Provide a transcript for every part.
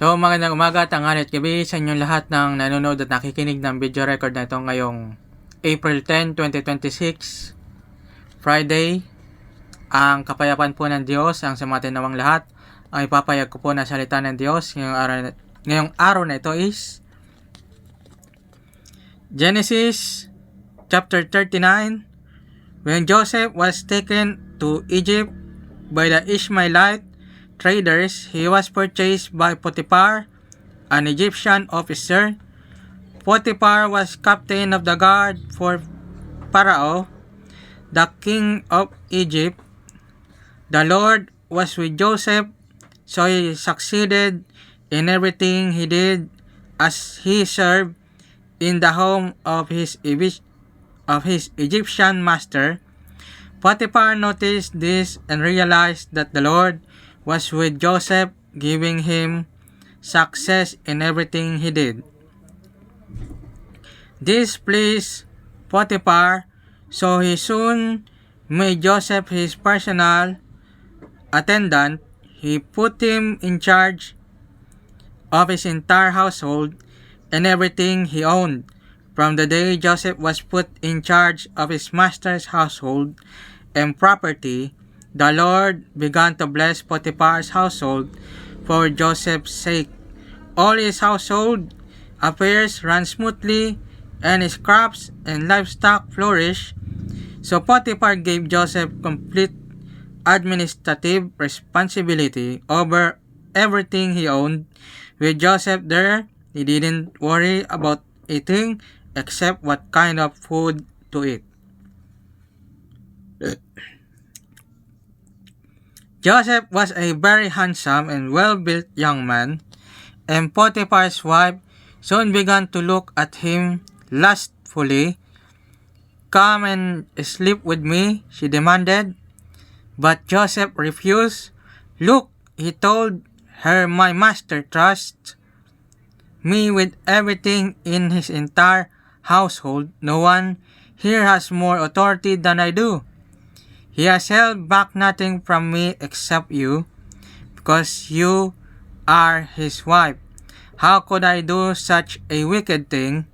So magandang umaga, tanghali at gabi sa inyong lahat ng nanonood at nakikinig ng video record na ito ngayong April 10, 2026, Friday. Ang kapayapaan po ng Diyos ang sumatin nawang lahat. Ang ipapayag ko po na salita ng Diyos ngayong araw na ito is Genesis chapter 39. When Joseph was taken to Egypt by the Ishmaelite traders, he was purchased by Potiphar, an Egyptian officer. Potiphar was captain of the guard for Pharaoh, the king of Egypt. The Lord was with Joseph, so he succeeded in everything he did as he served in the home of his Egyptian master. Potiphar noticed this and realized that the Lord was with Joseph, giving him success in everything he did. This pleased Potiphar, so he soon made Joseph his personal attendant. He put him in charge of his entire household and everything he owned. From the day Joseph was put in charge of his master's household and property, the Lord began to bless Potiphar's household for Joseph's sake. All his household affairs ran smoothly, and his crops and livestock flourished. So Potiphar gave Joseph complete administrative responsibility over everything he owned. With Joseph there, he didn't worry about eating except what kind of food to eat. Joseph was a very handsome and well-built young man, and Potiphar's wife soon began to look at him lustfully. "Come and sleep with me," she demanded. But Joseph refused. "Look," he told her, "my master trusts me with everything in his entire household. No one here has more authority than I do. He has held back nothing from me except you, because you are his wife. How could I do such a wicked thing?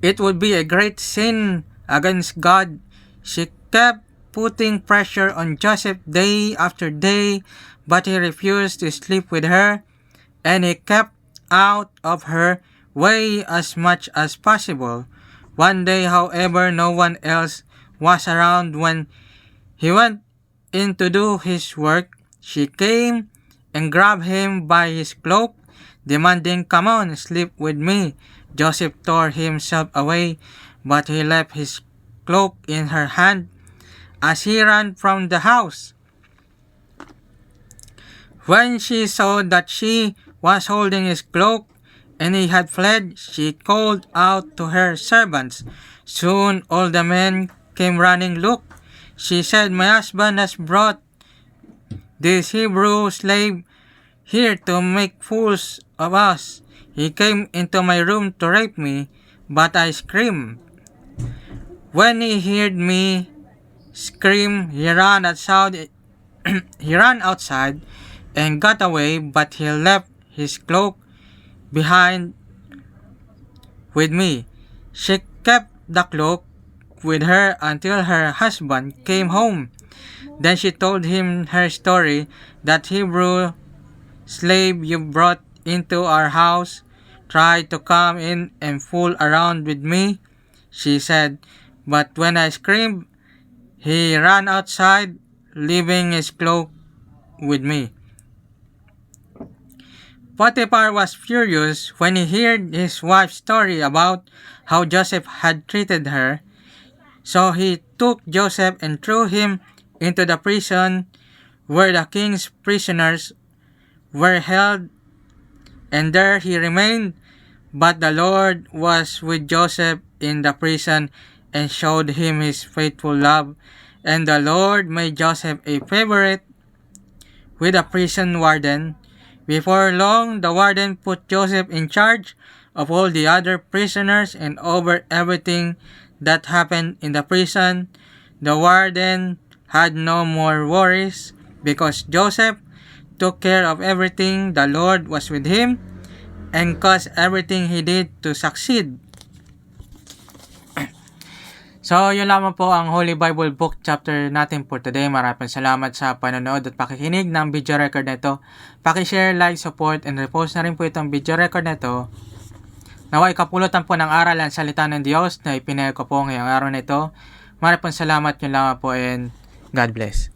It would be a great sin against God." She kept putting pressure on Joseph day after day, but he refused to sleep with her, and he kept out of her way as much as possible. One day, however, no one else was around when he went in to do his work. She came and grabbed him by his cloak, demanding, "Come on, sleep with me." Joseph tore himself away, but he left his cloak in her hand as he ran from the house. When she saw that she was holding his cloak and he had fled, she called out to her servants. Soon all the men came running. "Look," she said, "my husband has brought this Hebrew slave here to make fools of us. He came into my room to rape me, but I screamed. When he heard me scream, he ran outside and got away, but he left his cloak behind with me." She kept the cloak with her until her husband came home. Then she told him her story. "That Hebrew slave you brought into our house tried to come in and fool around with me," she said. "But when I screamed, he ran outside, leaving his cloak with me." Potiphar was furious when he heard his wife's story about how Joseph had treated her. So he took Joseph and threw him into the prison where the king's prisoners were held, and there he remained. But the Lord was with Joseph in the prison and showed him his faithful love, and the Lord made Joseph a favorite with the prison warden. Before long, the warden put Joseph in charge of all the other prisoners and over everything that happened in the prison. The warden had no more worries because Joseph took care of everything. The Lord was with him and caused everything he did to succeed. So, yun lamang po ang Holy Bible Book chapter natin for today. Maraming salamat sa panonood at pakikinig ng video record na ito. Pakishare, like, support, and repost na rin po itong video record na ito. Naway kapulutan po ng aral ang salita ng Diyos na ipinahayag ko po ngayong araw na ito. Maraming salamat, yun lamang po, and God bless.